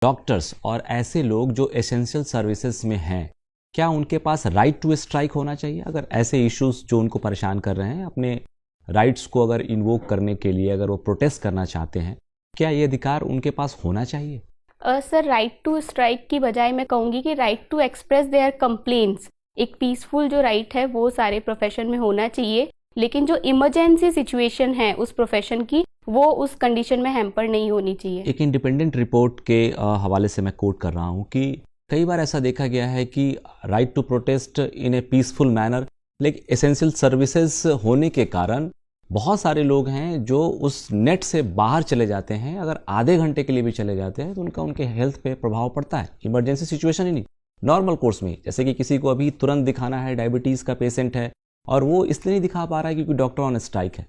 Doctors और ऐसे लोग जो एसेंशियल सर्विसेज में हैं, क्या उनके पास राइट टू स्ट्राइक होना चाहिए? अगर ऐसे इश्यूज जो उनको परेशान कर रहे हैं, अपने राइट्स को अगर इन्वोक करने के लिए अगर वो प्रोटेस्ट करना चाहते हैं, क्या ये अधिकार उनके पास होना चाहिए? सर, राइट टू स्ट्राइक की बजाय मैं कहूँगी कि right to express their complaints, एक पीसफुल जो राइट है वो सारे प्रोफेशन में होना चाहिए। लेकिन जो इमरजेंसी सिचुएशन है उस प्रोफेशन की, वो उस कंडीशन में हैम्पर नहीं होनी चाहिए। एक इंडिपेंडेंट रिपोर्ट के हवाले से मैं कोट कर रहा हूँ कि कई बार ऐसा देखा गया है कि right to protest in a peaceful manner, लेकिन एसेंशियल सर्विसेज होने के कारण बहुत सारे लोग हैं जो उस नेट से बाहर चले जाते हैं। अगर आधे घंटे के लिए भी चले जाते हैं तो उनका उनके हेल्थ पे प्रभाव पड़ता है। इमरजेंसी सिचुएशन ही नहीं, नॉर्मल कोर्स में, जैसे कि किसी को अभी तुरंत दिखाना है, डायबिटीज़ का पेशेंट है और वो इसलिए नहीं दिखा पा रहा है क्योंकि डॉक्टर ऑन स्ट्राइक है।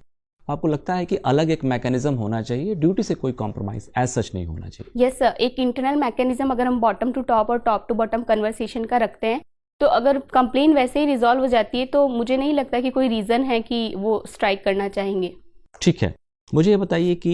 आपको लगता है कि अलग एक मैकेनिज्म होना चाहिए, ड्यूटी से कोई कॉम्प्रोमाइज एज सच नहीं होना चाहिए? यस सर, एक इंटरनल मैकेनिज्म अगर हम बॉटम टू टॉप और टॉप टू बॉटम कन्वर्सेशन का रखते हैं तो अगर कंप्लेन वैसे ही रिजॉल्व हो जाती है तो मुझे नहीं लगता कि कोई रीज़न है कि वो स्ट्राइक करना चाहेंगे। ठीक है, मुझे ये बताइए कि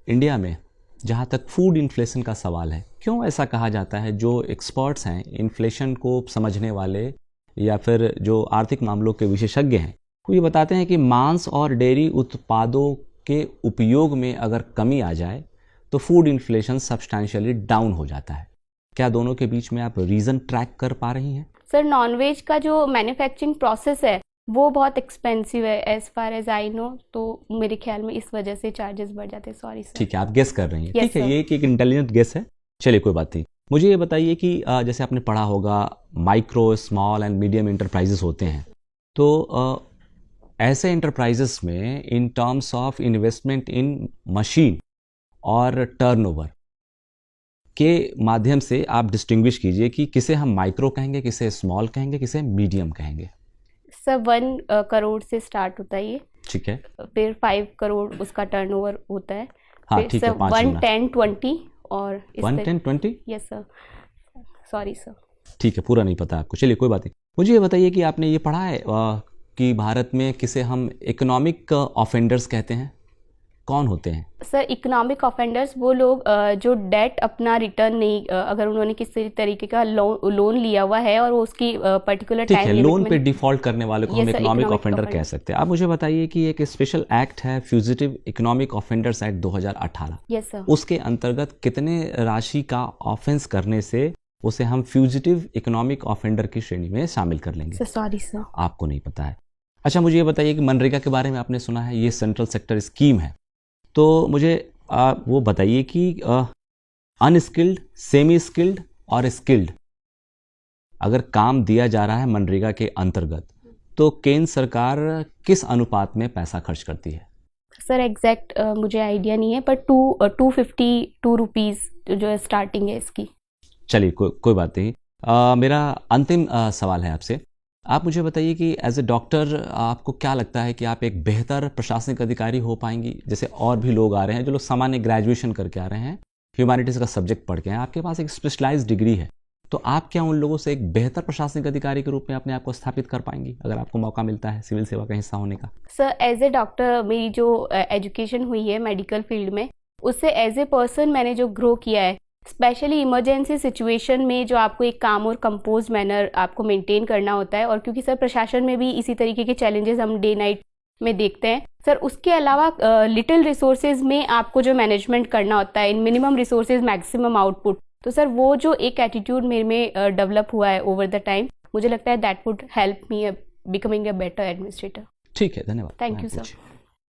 इंडिया में जहाँ तक फूड इन्फ्लेशन का सवाल है, क्यों ऐसा कहा जाता है, जो एक्सपर्ट्स हैं, इन्फ्लेशन को समझने वाले या फिर जो आर्थिक मामलों के विशेषज्ञ हैं, वो ये बताते हैं कि मांस और डेयरी उत्पादों के उपयोग में अगर कमी आ जाए तो फूड इन्फ्लेशन सब्सटैंशियली डाउन हो जाता है। क्या दोनों के बीच में आप रीज़न ट्रैक कर पा रही हैं? सर, नॉनवेज का जो मैन्युफैक्चरिंग प्रोसेस है वो बहुत एक्सपेंसिव है as far as I know, तो मेरे ख्याल में इस वजह से चार्जेस बढ़ जाते हैं। Sorry sir. ठीक है, आप गेस कर रही हैं। Yes, ठीक है, sir. ये एक इंटेलिजेंट गेस है। चलिए, कोई बात नहीं। मुझे ये बताइए कि जैसे आपने पढ़ा होगा micro, small and medium enterprises होते हैं, तो ऐसे इंटरप्राइजेस में in terms of investment in machine और टर्नओवर के माध्यम से आप डिस्टिंग्विश कीजिए कि किसे हम माइक्रो कहेंगे, किसे स्मॉल कहेंगे, किसे मीडियम कहेंगे। सर, 1 करोड़ से स्टार्ट होता है ये। ठीक है, फिर 5 करोड़ उसका टर्नओवर होता है। हाँ फिर ठीक है, सर 5 गुना। 1, 10, 20 और 1, 10, 20? Yes sir, sorry sir. ठीक है, पूरा नहीं पता आपको, चलिए कोई बात नहीं। मुझे ये बताइए कि आपने ये पढ़ा है कि भारत में किसे हम इकोनॉमिक ऑफेंडर्स कहते हैं, कौन होते हैं? सर, इकोनॉमिक ऑफेंडर्स वो लोग जो डेट अपना रिटर्न नहीं, अगर उन्होंने किसी तरीके का लोन लिया हुआ है और वो उसकी पर्टिकुलर ठीक है, टाइम लोन पे डिफॉल्ट करने वाले को हम इकोनॉमिक ऑफेंडर कह सकते हैं। आप मुझे बताइए कि एक स्पेशल एक्ट है, fugitive economic offenders act 2018। Yes sir. उसके अंतर्गत कितने राशि का ऑफेंस करने से उसे हम फ्यूजिटिव इकोनॉमिक ऑफेंडर की श्रेणी में शामिल कर लेंगे? सर सॉरी सर, आपको नहीं पता है। अच्छा, मुझे ये बताइए कि मनरेगा के बारे में आपने सुना है, ये सेंट्रल सेक्टर स्कीम है, तो मुझे वो बताइए कि अनस्किल्ड, सेमी स्किल्ड और स्किल्ड अगर काम दिया जा रहा है मनरेगा के अंतर्गत, तो केंद्र सरकार किस अनुपात में पैसा खर्च करती है? सर एग्जैक्ट मुझे आइडिया नहीं है, पर 252 रुपीज़ जो स्टार्टिंग है इसकी। चलिए, कोई बात नहीं। मेरा अंतिम सवाल है आपसे। आप मुझे बताइए कि एज ए डॉक्टर आपको क्या लगता है कि आप एक बेहतर प्रशासनिक अधिकारी हो पाएंगी? जैसे और भी लोग आ रहे हैं, जो लोग सामान्य ग्रेजुएशन करके आ रहे हैं, ह्यूमैनिटीज़ का सब्जेक्ट पढ़ के हैं, आपके पास एक स्पेशलाइज्ड डिग्री है, तो आप क्या उन लोगों से एक बेहतर प्रशासनिक अधिकारी के रूप में अपने आप को स्थापित कर पाएंगी अगर आपको मौका मिलता है सिविल सेवा का हिस्सा होने का? सर, एज ए डॉक्टर मेरी जो एजुकेशन हुई है मेडिकल फील्ड में, उससे एज ए पर्सन मैंने जो ग्रो किया है, स्पेशली इमरजेंसी सिचुएशन में जो आपको एक काम और कंपोज मैनर आपको मेंटेन करना होता है, और क्योंकि सर प्रशासन में भी इसी तरीके के चैलेंजेस हम डे नाइट में देखते हैं सर, उसके अलावा लिटिल रिसोर्सेज में आपको जो मैनेजमेंट करना होता है, इन मिनिमम रिसोर्सेज मैक्सिमम आउटपुट, तो सर वो जो एक एटीट्यूड मेरे में डेवलप हुआ है ओवर द टाइम, मुझे लगता है that would help me becoming a better administrator. ठीक है, धन्यवाद। Thank you sir.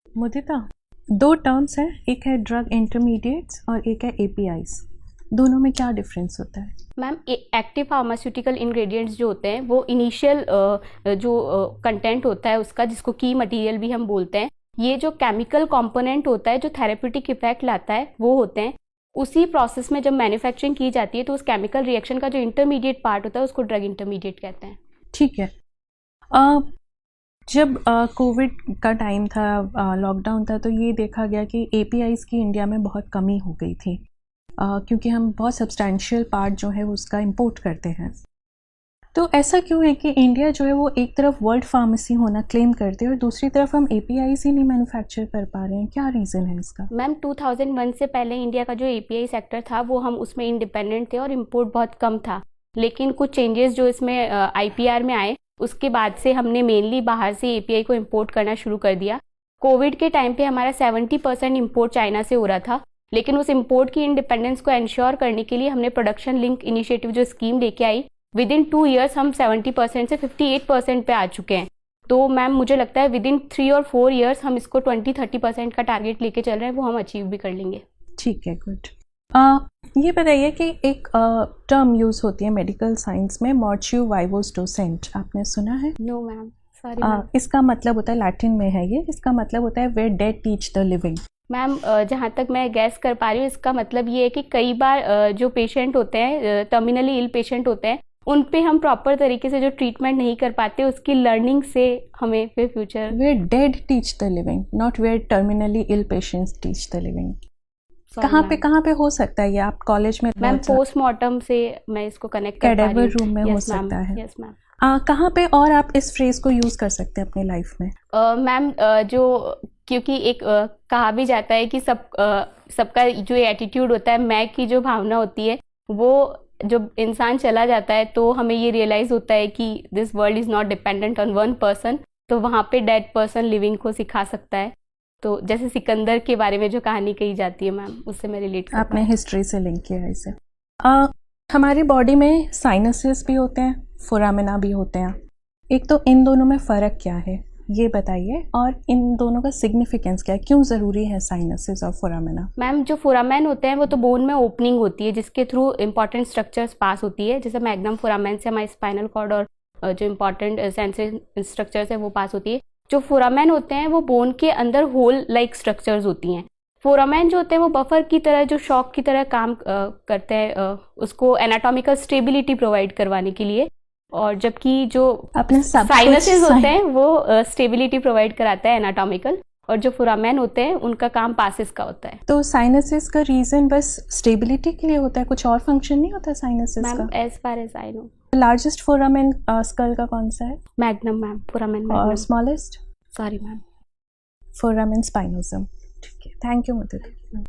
Mudita, 2 terms हैं, एक है ड्रग इंटरमीडिएट्स और एक है एपीआईज, दोनों में क्या डिफरेंस होता है? मैम, एक्टिव फार्मास्यूटिकल इंग्रेडिएंट्स जो होते हैं वो इनिशियल जो कंटेंट होता है उसका, जिसको की मटेरियल भी हम बोलते हैं, ये जो केमिकल कंपोनेंट होता है जो थेरेप्यूटिक इफेक्ट लाता है वो होते हैं। उसी प्रोसेस में जब मैन्युफैक्चरिंग की जाती है तो उस केमिकल रिएक्शन का जो इंटरमीडिएट पार्ट होता है उसको ड्रग इंटरमीडिएट कहते हैं। ठीक है। जब कोविड का टाइम था, लॉकडाउन था, तो ये देखा गया कि एपीआईज की इंडिया में बहुत कमी हो गई थी, क्योंकि हम बहुत सब्सटैंशियल पार्ट जो है उसका इंपोर्ट करते हैं। तो ऐसा क्यों है कि इंडिया जो है वो एक तरफ वर्ल्ड फार्मेसी होना क्लेम करते हैं और दूसरी तरफ हम APIs ही नहीं मैन्युफैक्चर कर पा रहे हैं, क्या रीज़न है इसका? मैम 2001 से पहले इंडिया का जो API सेक्टर था वो हम उसमें इंडिपेंडेंट थे और इम्पोर्ट बहुत कम था, लेकिन कुछ चेंजेस जो इसमें IPR में आए उसके बाद से हमने मेनली बाहर से API को इम्पोर्ट करना शुरू कर दिया। कोविड के टाइम पे हमारा 70% इम्पोर्ट चाइना से हो रहा था, लेकिन उस इम्पोर्ट की इंडिपेंडेंस को इंश्योर करने के लिए हमने प्रोडक्शन लिंक इनिशिएटिव जो स्कीम लेके आई, विद इन 2 ईयर्स हम 70% से 58% पे आ चुके हैं। तो मैम मुझे लगता है विद इन 3 और 4 ईयर्स हम इसको 20-30% का टारगेट लेके चल रहे हैं, वो हम अचीव भी कर लेंगे। ठीक है, गुड। ये बताइए कि एक टर्म यूज़ होती है मेडिकल साइंस में, मोर्च्यू वाइवोस डोसेंट, आपने सुना है? No ma'am, sorry. इसका मतलब होता है, लैटिन में है ये, इसका मतलब होता है where dead teach the living. Ma'am जहाँ तक मैं गैस कर पा रही हूँ इसका मतलब ये है कि कई बार जो पेशेंट होते हैं, टर्मिनली इल पेशेंट होते हैं, उन पे हम प्रॉपर तरीके से जो ट्रीटमेंट नहीं कर पाते, उसकी लर्निंग से हमें फिर future. Where dead teach the living, not where terminally ill patients teach the living. कहाँ पे हो सकता है ये? आप कॉलेज में? मैम पोस्टमार्टम से मैं इसको कनेक्ट कर पा रही हूँ। कैडेवर रूम में हो सकता है। Yes ma'am. कहाँ पे और आप इस फ्रेज को यूज़ कर सकते हैं अपनी लाइफ में? मैम जो क्योंकि एक कहा भी जाता है कि सबका जो एटीट्यूड होता है, मैं की जो भावना होती है, वो जब इंसान चला जाता है तो हमें ये रियलाइज होता है कि this world is not dependent on one person, तो वहाँ पे डेड पर्सन लिविंग को सिखा सकता है। तो जैसे सिकंदर के बारे में जो कहानी कही जाती है मैम, उससे मैं रिलेट कर आपने हिस्ट्री से लिंक किया है इसे। हमारी बॉडी में साइनसेस भी होते हैं, फोरामिना भी होते हैं, एक तो इन दोनों में फ़र्क क्या है ये बताइए, और इन दोनों का सिग्निफिकेंस क्या है, क्यों ज़रूरी है साइनसेस और फोरामिना? मैम जो फोरामेन होते हैं वो तो बोन में ओपनिंग होती है जिसके थ्रू इंपॉर्टेंट स्ट्रक्चर्स पास होती है, जैसे मैग्नम फोरामेन से हमारे स्पाइनल कॉर्ड और जो इंपॉर्टेंट सेंसरी स्ट्रक्चर्स है वो पास होती है। जो फोरामेन होते हैं वो बोन के अंदर होल लाइक स्ट्रक्चर्स होती हैं। फोरामेन जो होते हैं वो बफर की तरह, जो शॉक की तरह काम करते हैं उसको एनाटॉमिकल स्टेबिलिटी प्रोवाइड करवाने के लिए, और जबकि जो साइनसेस होते हैं वो स्टेबिलिटी प्रोवाइड कराता है एनाटॉमिकल, और जो फोरामेन होते हैं उनका काम पासिस का होता है। तो साइनसेस का रीजन बस स्टेबिलिटी के लिए होता है, कुछ और फंक्शन नहीं होता साइनसेस का? Ma'am as far as I know. Largest foramen skull का कौन सा है? Magnum ma'am, foramen magnum. और smallest? Sorry ma'am, foramen spinosum. ठीक है, थैंक यू मधुर।